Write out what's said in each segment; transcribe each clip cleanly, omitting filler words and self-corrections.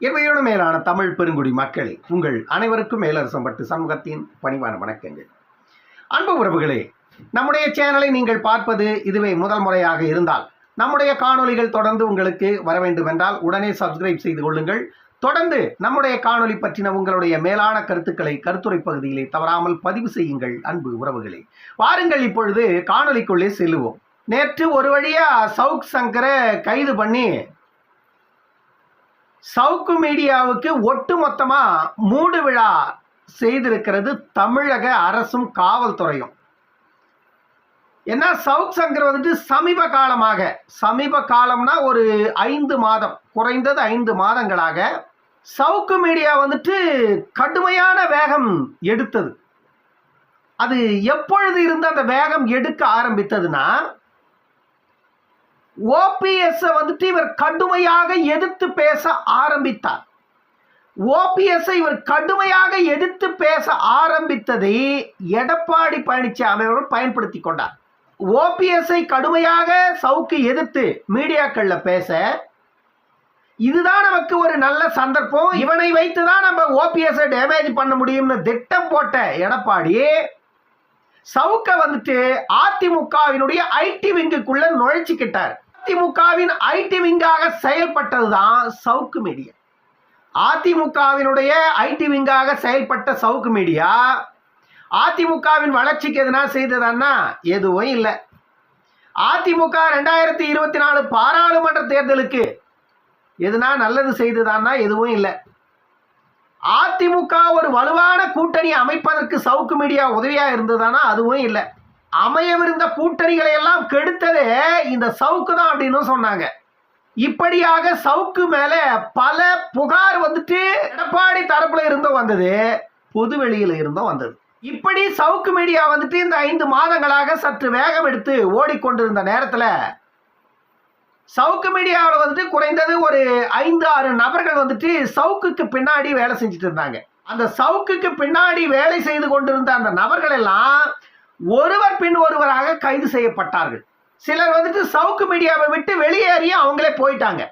இவையோடு மேலான தமிழ் பெருங்குடி மக்களே, உங்கள் அனைவருக்கும் மேலரசம்பட்டு சமூகத்தின் பணிவான வணக்கங்கள். அன்பு உறவுகளே, நம்முடைய சேனலை நீங்கள் பார்ப்பது இதுவே முதல் முறையாக இருந்தால் நம்முடைய காணொளிகள் தொடர்ந்து உங்களுக்கு வர வேண்டும் என்றால் உடனே சப்ஸ்கிரைப் செய்து கொள்ளுங்கள். தொடர்ந்து நம்முடைய காணொளி பற்றின உங்களுடைய மேலான கருத்துக்களை கருத்துரை பகுதியிலே தவறாமல் பதிவு செய்யுங்கள். அன்பு உறவுகளே, வாருங்கள் இப்பொழுது காணொளிக்குள்ளே செல்லுவோம். நேற்று ஒரு வழியா சவுக் சங்கரை கைது பண்ணி சவுக்கு மீடியாவுக்கு ஒட்டுமொத்தமா மூடு விழா செய்திருக்கிறது தமிழக அரசும் காவல்துறையும். ஏன்னா சவுக் சங்கர் வந்துட்டு சமீப காலம்னா ஒரு 5 மாதம், குறைந்தது 5 மாதங்களாக சவுக்கு மீடியா வந்துட்டு கடுமையான வேகம் எடுத்தது. அது எப்பொழுது இருந்து அந்த வேகம் எடுக்க ஆரம்பித்ததுன்னா, ஓபிஎஸ் வந்துட்டு இவர் கடுமையாக எதிர்த்து பேச ஆரம்பித்தார். ஓபிஎஸ் இவர் கடுமையாக எதிர்த்து பேச ஆரம்பித்ததை எடப்பாடி பழனிசாமி அவர்கள் பயன்படுத்தி கொண்டார். ஓபிஎஸ்ஐ கடுமையாக சவுக்கு எதிர்த்து மீடியாக்கள்ல பேச, இதுதான் நமக்கு ஒரு நல்ல சந்தர்ப்பம், இவனை வைத்துதான் நம்ம ஓபிஎஸ் டேமேஜ் பண்ண முடியும்னு திட்டம் போட்ட எடப்பாடி சவுக்க வந்துட்டு அதிமுகவினுடைய ஐடி விங்குக்குள்ள நுழைச்சிக்கிட்டார். அதிமுகவின் ஐடி விங்காக செயல்பட்டதுதான் சவுக்கு மீடியா. அதிமுகவினுடைய ஐடி விங்காக செயல்பட்ட சவுக்கு மீடியா அதிமுகவின் வளர்ச்சிக்கு எதுனா செய்ததுன்னா எதுவும் இல்லை. அதிமுக 2024 பாராளுமன்ற தேர்தலுக்கு எதுனா நல்லது செய்ததான்னா எதுவும் இல்லை. அதிமுக ஒரு வலுவான கூட்டணி அமைப்பதற்கு சவுக்கு மீடியா உதவியா இருந்ததானா அதுவும் இல்லை. அமையவிருந்த கூட்டணிகளை எல்லாம் கெடுத்ததே இந்த சவுக்கு தான் அப்படின்னு சொன்னாங்க. இப்படியாக சவுக்கு மேல பல புகார் வந்துட்டு எடப்பாடி தரப்புல இருந்தும் வந்தது, பொதுவெளியில இருந்தும் வந்தது. இப்படி சவுக்கு மீடியா வந்துட்டு இந்த 5 மாதங்களாக சற்று வேகம் எடுத்து ஓடிக்கொண்டிருந்த நேரத்துல சவுக்கு மீடியாவில் வந்துட்டு குறைந்தது ஒரு 5-6 நபர்கள் வந்துட்டு சவுக்குக்கு பின்னாடி வேலை செஞ்சுட்டு இருந்தாங்க. அந்த சவுக்குக்கு பின்னாடி வேலை செய்து கொண்டிருந்த அந்த நபர்கள் எல்லாம் ஒருவர் பின் ஒருவராக கைது செய்யப்பட்டார்கள். சிலர் வந்துட்டு சவுக்கு மீடியாவை விட்டு வெளியேறி அவங்களே போயிட்டாங்க.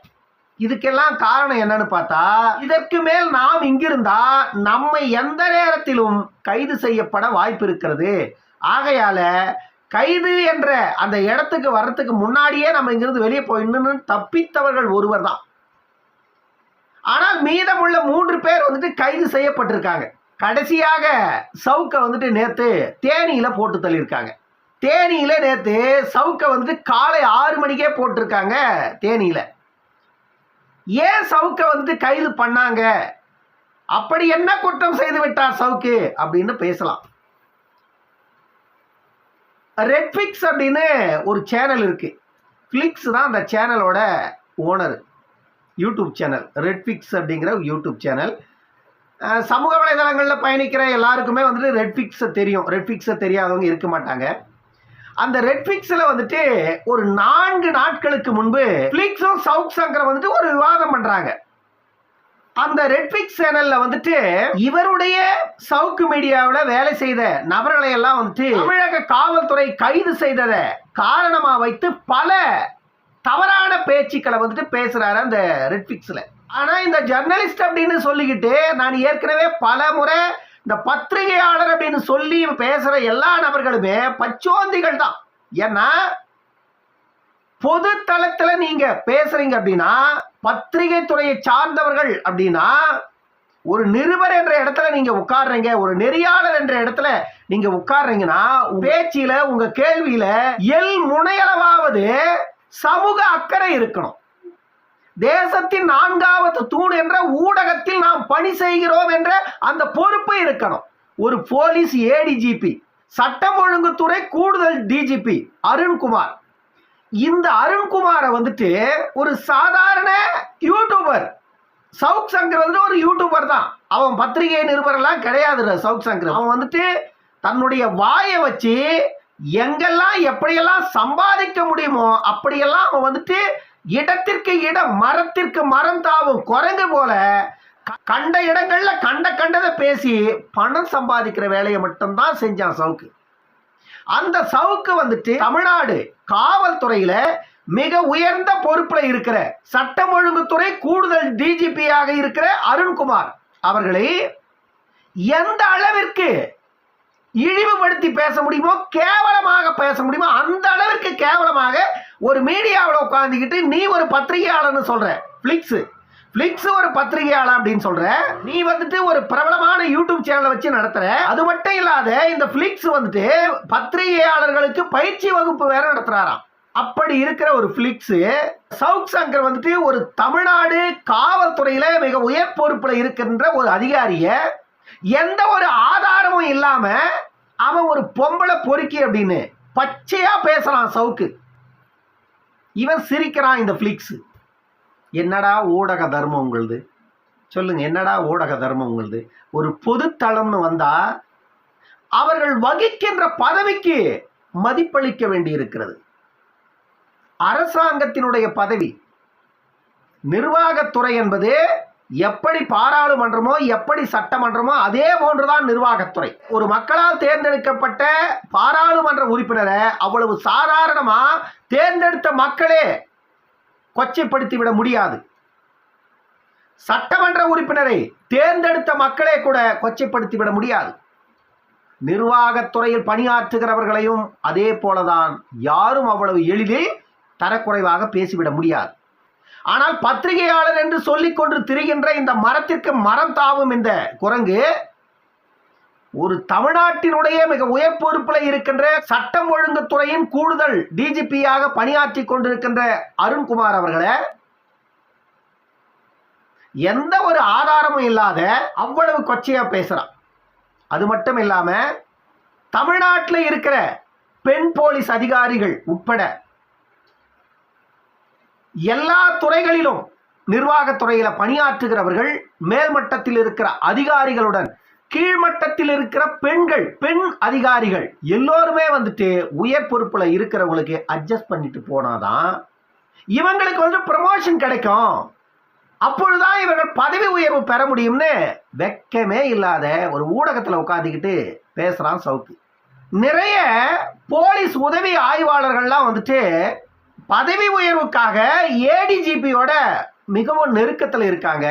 இதுக்கெல்லாம் காரணம் என்னன்னு பார்த்தா, இதற்கு மேல் நாம் இங்கிருந்தா நம்மை எந்த நேரத்திலும் கைது செய்யப்பட வாய்ப்பு இருக்கிறது. ஆகையால கைது என்ற அந்த இடத்துக்கு வர்றதுக்கு முன்னாடியே நம்ம இங்கிருந்து வெளியே போயிடணும்னு தப்பித்தவர்கள் ஒருவர் தான். ஆனால் மீதமுள்ள 3 பேர் வந்துட்டு கைது செய்யப்பட்டிருக்காங்க. கடைசியாக சவுக்க வந்துட்டு நேத்து தேனியில போட்டு தள்ளியிருக்காங்க. தேனியில நேத்து சவுக்க வந்துட்டு காலை 6 மணிக்கே போட்டிருக்காங்க தேனியில. ஏன் சவுக்க வந்துட்டு கைது பண்ணாங்க, அப்படி என்ன குற்றம் செய்து விட்டார் சவுக்கு அப்படின்னு பேசலாம். ரெட்ஃபிக்ஸ் அப்படின்னு ஒரு சேனல் இருக்கு. ஃபிளிக்ஸ் தான் அந்த சேனலோட ஓனர். யூடியூப் சேனல் ரெட்ஃபிக்ஸ் அப்படிங்கிற யூடியூப் சேனல். சமூக வலைதளங்களில் பயணிக்கிற எல்லாருக்குமே வந்துட்டு ரெட்ஃபிக்ஸை தெரியும். ரெட்ஃபிக்ஸை தெரியாதவங்க இருக்க மாட்டாங்க. அந்த ரெட்ஃபிக்ஸில் வந்துட்டு ஒரு 4 நாட்களுக்கு முன்பு ஃபிளிக்ஸும் சவுக் சங்கர் வந்துட்டு ஒரு விவாதம் பண்றாங்க. அந்த ரெட்ஃபிக்ஸ் சேனல்ல வந்துட்டு இவருடைய சவுக்கு மீடியாவில் வேலை செய்த நபர்களை எல்லாம் வந்துட்டு தமிழக காவல்துறை கைது செய்ததை காரணமா வைத்து பல தவறான பேச்சுக்களை வந்துட்டு பேசுறாரு அந்த ரெட்ஃபிக்ஸ்ல. ஆனா இந்த ஜர்னலிஸ்ட் அப்படின்னு சொல்லிக்கிட்டு நான் ஏற்கனவே பல முறை இந்த பத்திரிகையாளர் அப்படின்னு சொல்லி பேசுற எல்லா நபர்களுமே பச்சோந்திகள் தான். ஏன்னா பொது தளத்துல நீங்க பேசுறீங்க அப்படின்னா, பத்திரிகை துறையை சார்ந்தவர்கள் அப்படின்னா, ஒரு நிருபர் என்ற இடத்துல நீங்க உட்கார்றீங்க, ஒரு நெறியாளர் என்ற இடத்துல நீங்க உட்கார்றீங்கன்னா, பேச்சில உங்க கேள்வியில முனையளவாவது சமூக அக்கறை இருக்கணும். தேசத்தின் 4வது தூண் என்ற ஊடகத்தில் நாம் பணி செய்கிறோம் என்ற அந்த பொறுப்பு இருக்கணும். ஒரு போலீஸ் ஏடிஜிபி, சட்டம் ஒழுங்குத்துறை கூடுதல் டிஜிபி அருண்குமார், இந்த அருண்குமாரை வந்துட்டு ஒரு சாதாரண யூடியூபர், சவுக் சங்கர் வந்துட்டு ஒரு யூடியூபர் தான், அவன் பத்திரிகை நிருபரெல்லாம் கிடையாது. சவுக் சங்கர் அவன் வந்துட்டு தன்னுடைய வாயை வச்சு எங்கெல்லாம் எப்படியெல்லாம் சம்பாதிக்க முடியுமோ அப்படியெல்லாம் அவன் வந்துட்டு இடத்திற்கு இடம், மரத்திற்கு மரம் தாவும் குரங்கு போல கண்ட இடங்கள்ல கண்டதை பேசி பணம் சம்பாதிக்கிற வேலையை மட்டும்தான் செஞ்சான் சவுக்கு. அந்த சவுக்கு வந்துட்டு தமிழ்நாடு காவல்துறையில மிக உயர்ந்த பொறுப்புல இருக்கிற சட்டம் ஒழுங்குத்துறை கூடுதல் டிஜிபியாக இருக்கிற அருண்குமார் அவர்களை எந்த அளவிற்கு இழிவுபடுத்தி பேச முடியுமோ, கேவலமாக பேச முடியுமோ அந்த அளவிற்கு கேவலமாக ஒரு மீடியாவில் உட்காந்துக்கிட்டு நீ ஒரு பத்திரிகையாளர்னு சொல்ற. பிளிக்ஸ் ஒரு பத்திரிகையாளர் அப்படின்னு சொல்ற. நீ வந்துட்டு ஒரு பிரபலமான யூடியூப் சேனலை வச்சு நடத்துற. அது மட்டும் இல்லாத இந்த பிளிக்ஸ் வந்துட்டு பத்திரிகையாளர்களுக்கு பயிற்சி வகுப்பு வேற நடத்துறாராம். அப்படி இருக்கிற ஒரு பிளிக்ஸ் சவுக் சங்கர் வந்துட்டு ஒரு தமிழ்நாடு காவல்துறையில மிக உயர் பொறுப்புல இருக்கின்ற ஒரு அதிகாரிய எந்த ஒரு ஆதாரமும் இல்லாம அவன் ஒரு பொம்பளை பொறுக்கி அப்படின்னு பச்சையா பேசுறான் சவுக்கு. இவன் சிரிக்கிறான் இந்த பிளிக்ஸ். என்னடா ஊடக தர்மம் உங்களுது? சொல்லுங்க, என்னடா ஊடக தர்மம் உங்களுது? ஒரு பொதுத்தளம்னு வந்தா அவர்கள் வகிக்கின்ற பதவிக்கு மதிப்பளிக்க வேண்டி இருக்கிறது. அரசாங்கத்தினுடைய பதவி, நிர்வாகத்துறை என்பது எப்படி பாராளுமன்றமோ எப்படி சட்டமன்றமோ அதே போன்றுதான் நிர்வாகத்துறை. ஒரு மக்களால் தேர்ந்தெடுக்கப்பட்ட பாராளுமன்ற உறுப்பினரை அவ்வளவு சாதாரணமா தேர்ந்தெடுத்த மக்களே கொச்சைப்படுத்தி விட முடியாது. சட்டமன்ற உறுப்பினரை தேர்ந்தெடுத்த மக்களே கூட கொச்சைப்படுத்தி விட முடியாது. நிர்வாகத்துறையில் பணியாற்றுகிறவர்களையும் அதே போலதான் யாரும் அவ்வளவு எளிதில் தரக்குறைவாக பேசிவிட முடியாது. ஆனால் பத்திரிகையாளர் என்று சொல்லிக் கொண்டு திரிகின்ற இந்த மரத்திற்கு மரம் தாவும் இந்த குரங்கு ஒரு தமிழ்நாட்டினுடைய மிக உயர் பொறுப்பில் இருக்கின்ற சட்டம் ஒழுங்கு துறையின் கூடுதல் டிஜிபியாக பணியாற்றி கொண்டிருக்கின்ற அருண்குமார் அவர்களை எந்த ஒரு ஆதாரமும் இல்லாத அவ்வளவு கொச்சையா பேசுறான். அது மட்டும் இல்லாம தமிழ்நாட்டில் இருக்கிற பெண் போலீஸ் அதிகாரிகள் உட்பட எல்லா துறைகளிலும் நிர்வாகத்துறையில பணியாற்றுகிறவர்கள் மேல்மட்டத்தில் இருக்கிற அதிகாரிகளுடன் கீழ்மட்டத்தில் இருக்கிற பெண் அதிகாரிகள் எல்லோருமே வந்துட்டு உயர் பொறுப்புல இருக்கிறவங்களுக்கு அட்ஜஸ்ட் பண்ணிட்டு போனாதான் இவங்களுக்கு வந்து ப்ரமோஷன் கிடைக்கும். அப்பொழுதுதான் இவர்கள் பதவி உயர்வு பெற முடியும்னு வெக்கமே இல்லாத ஒரு ஊடகத்தில் உட்காந்துக்கிட்டு பேசுறான் சவுக்கு. நிறைய போலீஸ் உதவி ஆய்வாளர்கள்லாம் வந்துட்டு பதவி உயர்வுக்காக ஏடிஜிபியோட மிகவும் நெருக்கத்தில் இருக்காங்க.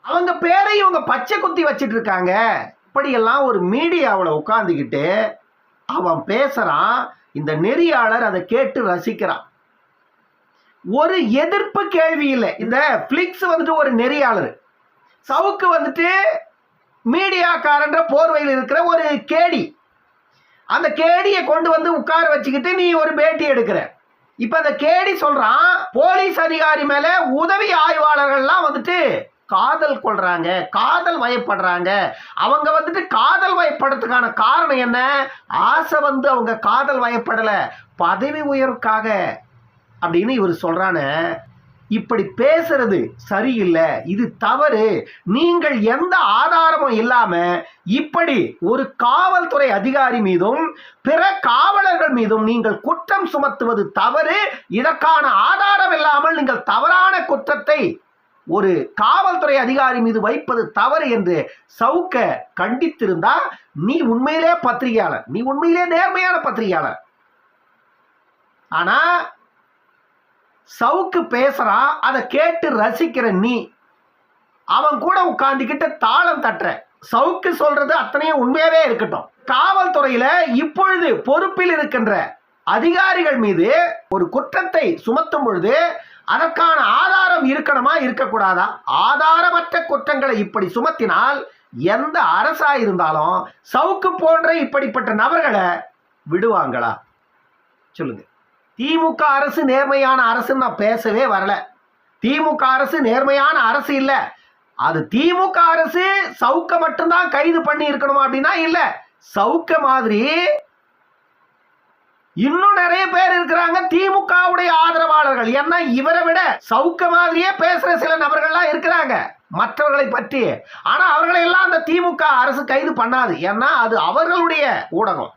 அவங்க பேரை இவங்க பச்சை குத்தி வச்சிட்டு இருக்காங்க. இப்படியெல்லாம் ஒரு மீடியாவில் உட்காந்துக்கிட்டு அவன் பேசுறான். இந்த நெறியாளர் அதை கேட்டு ரசிக்கிறான். ஒரு எதிர்ப்பு கேள்வி இல்லை. இந்த பிளிக்ஸ் வந்துட்டு ஒரு நெறியாளர், சவுக்கு வந்துட்டு மீடியாக்காரன்ற போர்வையில் இருக்கிற ஒரு கேடி. அந்த கேடியை கொண்டு வந்து உட்கார வச்சுக்கிட்டு நீ ஒரு பேட்டி எடுக்கிற. இப்ப அந்த கேடி சொல்றான், போலீஸ் அதிகாரி மேல உதவி ஆய்வாளர்கள்லாம் வந்துட்டு காதல் கொள்றாங்க, காதல் வயப்படுறாங்க. அவங்க வந்துட்டு காதல் வயப்படுறதுக்கான காரணம் என்ன? ஆசை வந்து அவங்க காதல் வயப்படல, பதவி உயர்வுக்காக அப்படின்னு இவர் சொல்றானே. இப்படி பேசுறது சரியில்லை, இது தவறு. நீங்கள் எந்த ஆதாரமும் இல்லாம இப்படி ஒரு காவல்துறை அதிகாரி மீதும் பிற காவலர்கள் மீதும் நீங்கள் குற்றம் சுமத்துவது தவறு. இதற்கான ஆதாரம் இல்லாமல் நீங்கள் தவறான குற்றத்தை ஒரு காவல்துறை அதிகாரி மீது வைப்பது தவறு என்று சவுக்க கண்டித்திருந்தா நீ உண்மையிலே பத்திரிகையாளர், நீ உண்மையிலே நேர்மையான பத்திரிகையாளர். ஆனா சவுக்கு பேசுறான், அதை கேட்டு ரசிக்கிற நீ அவன் கூட உட்கார்ந்துக்கிட்டு தாளம் தட்டுற. சவுக்கு சொல்றது அத்தனையும் உண்மையாவே இருக்கட்டும். காவல்துறையில இப்பொழுது பொறுப்பில் இருக்கின்ற அதிகாரிகள் மீது ஒரு குற்றத்தை சுமத்தும் பொழுது அதற்கான ஆதாரம் இருக்கணுமா இருக்கக்கூடாதா? ஆதாரமற்ற குற்றங்களை இப்படி சுமத்தினால் எந்த அரசா இருந்தாலும் சவுக்கு போன்ற இப்படிப்பட்ட நபர்களை விடுவாங்களா? சொல்லுங்க. திமுக அரசு நேர்மையான அரசுன்னு நான் பேசவே வரல. திமுக அரசு நேர்மையான அரசு இல்ல. அது திமுக அரசு சவுக்க மட்டும்தான் கைது பண்ணி இருக்கணுமா அப்படின்னா இல்ல. சவுக்க மாதிரி இன்னும் நிறைய பேர் இருக்கிறாங்க திமுகவுடைய ஆதரவாளர்கள். ஏன்னா இவரை விட சவுக்க மாதிரியே பேசுற சில நபர்கள்லாம் இருக்கிறாங்க மற்றவர்களை பற்றி. ஆனா அவர்களை எல்லாம் அந்த திமுக அரசு கைது பண்ணாது. ஏன்னா அது அவர்களுடைய ஊடகம்,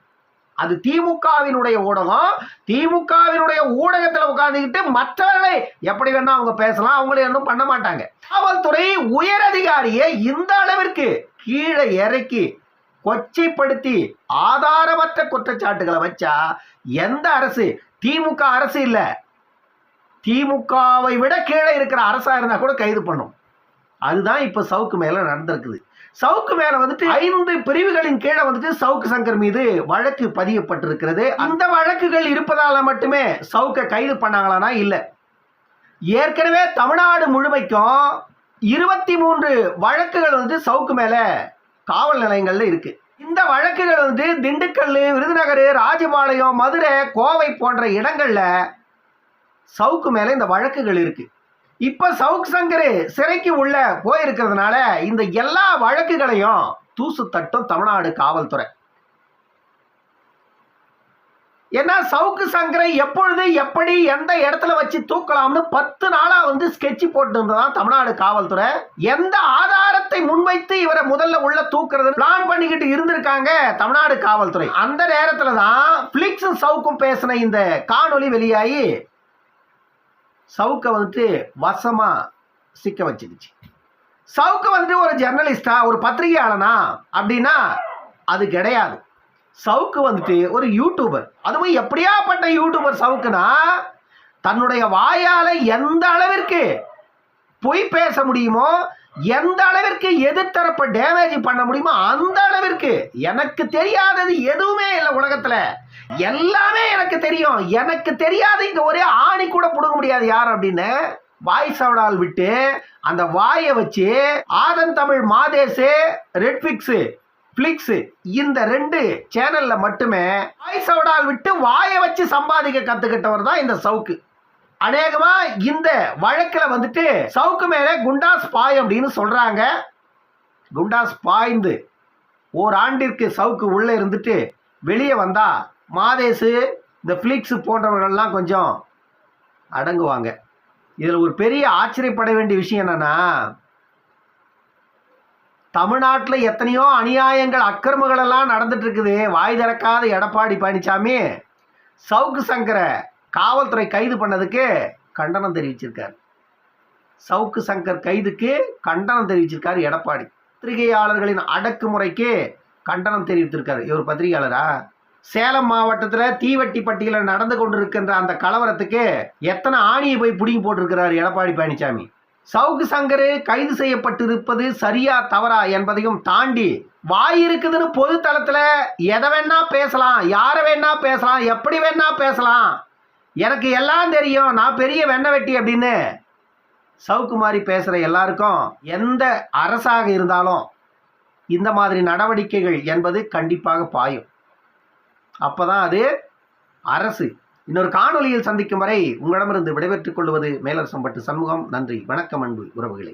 அது திமுகவினுடைய ஊடகம். திமுகவினுடைய ஊடகத்தில் உட்கார்ந்துக்கிட்டு மற்றவர்களை எப்படி வேணா அவங்க பேசலாம், அவங்களே ஒன்றும் பண்ண மாட்டாங்க. காவல்துறை உயர் அதிகாரியை இந்த அளவிற்கு கீழே இறக்கி கொச்சைப்படுத்தி ஆதாரமற்ற குற்றச்சாட்டுகளை வச்சா எந்த அரசு? திமுக அரசு இல்ல, திமுகவை விட கீழே இருக்கிற அரசா இருந்தா கூட கைது பண்ணும். அதுதான் இப்ப சவுக்கு மேல நடந்திருக்குது. சவுக்கு மேல வந்துட்டு 5 பிரிவுகளின் கீழே வந்துட்டு சவுக்கு சங்கர் மீது வழக்கு பதியப்பட்டிருக்கிறது. அந்த வழக்குகள் இருப்பதால மட்டுமே சவுக்க கைது பண்ணாங்களானா இல்ல. ஏற்கனவே தமிழ்நாடு முழுமைக்கும் 23 வழக்குகள் வந்து சவுக்கு மேல காவல் நிலையங்கள்ல இருக்கு. இந்த வழக்குகள் வந்து திண்டுக்கல், விருதுநகர், ராஜபாளையம், மதுரை, கோவை போன்ற இடங்கள்ல சவுக்கு மேல இந்த வழக்குகள் இருக்கு. இப்ப சவுக்கு சங்கர் சிறைக்கு உள்ள போயிருக்கிறதுனால இந்த எல்லா வழக்குகளையும் தூசு தட்டும் தமிழ்நாடு காவல்துறை. ஏன்னா சவுக்கு சங்கரை எப்பொழுது எப்படி எந்த இடத்துல வச்சு தூக்கலாம்னு 10 நாளா வந்து ஸ்கெட்ச் போட்டு இருந்ததான் தமிழ்நாடு காவல்துறை. எந்த ஆதாரத்தை முன்வைத்து இவரை முதல்ல உள்ள தூக்குறது பிளான் பண்ணிக்கிட்டு இருந்திருக்காங்க தமிழ்நாடு காவல்துறை. அந்த நேரத்துல தான் பிளிக்ஸ் சவுக்கும் பேசின இந்த காணொளி வெளியாகி சவுக்க வந்துட்டு வசமா சிக்க வச்சிருச்சு. சவுக்க வந்துட்டு ஒரு ஜெர்னலிஸ்டா, ஒரு பத்திரிகையாளனா அப்படின்னா அது கிடையாது. சவுக்கு வந்துட்டு ஒரு யூடியூபர். அதுவும் எப்படியாப்பட்ட யூடியூபர் சவுக்குனா, தன்னுடைய வாயால எந்த அளவிற்கு பொய் பேச முடியுமோ, எந்த அளவிற்கு எதிர்த்தரப்ப டேமேஜ் பண்ண முடியுமோ அந்த அளவிற்கு. எனக்கு தெரியாதது எதுவுமே இல்லை உலகத்துல, எல்லாமே எனக்கு தெரியும். எனக்கு தெரியாத இங்க ஒரே ஆணி கூட புடுங்க முடியாது யார் அப்படின்னு வாய் சவடால் விட்டு அந்த வாயை வச்சு ஆதன் தமிழ், மாதேசு, ரெட்பிக்ஸ், பிளிக்ஸ் இந்த 2 சேனல்ல மட்டுமே வாய் சவடால் விட்டு வாயை வச்சு சம்பாதிக்க கத்துக்கிட்டவர் தான் இந்த சவுக்கு. அநேகமா இந்த வழக்கில் வந்துட்டு சவுக்கு மேல குண்டாஸ் பாய் அப்படின்னு சொல்றாங்க. குண்டாஸ் பாய்ந்து ஓராண்டிற்கு சவுக்கு உள்ள இருந்துட்டு வெளியே வந்தா மாதேசு, இந்த பிளிக்ஸ் போன்றவர்கள்லாம் கொஞ்சம் அடங்குவாங்க. இதுல ஒரு பெரிய ஆச்சரியப்பட வேண்டிய விஷயம் என்னன்னா, தமிழ்நாட்டில் எத்தனையோ அநியாயங்கள், அக்கிரமங்கள் எல்லாம் நடந்துட்டு இருக்குது. வாய் திறக்காத எடப்பாடி பழனிசாமி சவுக்கு சங்கரை காவல்துறை கைது பண்ணதுக்கு கண்டனம் தெரிவிச்சிருக்காரு. சவுக்கு சங்கர் கைதுக்கு கண்டனம் தெரிவிச்சிருக்காரு எடப்பாடி. பத்திரிகையாளர்களின் அடக்குமுறைக்கு கண்டனம் தெரிவித்திருக்காரு. இவர் பத்திரிகையாளரா? சேலம் மாவட்டத்தில் தீவட்டிப்பட்டியில் நடந்து கொண்டிருக்கின்ற அந்த கலவரத்துக்கு எத்தனை ஆணியை போய் பிடிங்கி போட்டிருக்கிறார் எடப்பாடி பழனிசாமி. சவுக்கு சங்கர் கைது செய்யப்பட்டிருப்பது சரியா தவறா என்பதையும் தாண்டி வாய் இருக்குதுன்னு பொது தளத்துல எதை வேணா பேசலாம், யாரை வேணா பேசலாம், எப்படி வேணா பேசலாம், எனக்கு எல்லாம் தெரியும், நான் பெரிய வெண்ண வெட்டி அப்படின்னு சவுக்கு மாதிரி பேசுற எல்லாருக்கும் எந்த அரசாக இருந்தாலும் இந்த மாதிரி நடவடிக்கைகள் என்பது கண்டிப்பாக பாயும். அப்பதான் அது அரசு. இன்னொரு காணொலியில் சந்திக்கும் வரை உங்களிடமிருந்து விடைபெற்றுக் கொள்வது மேலரசம்பட்டு சண்முகம். நன்றி, வணக்கம் அன்பு உறவுகளே.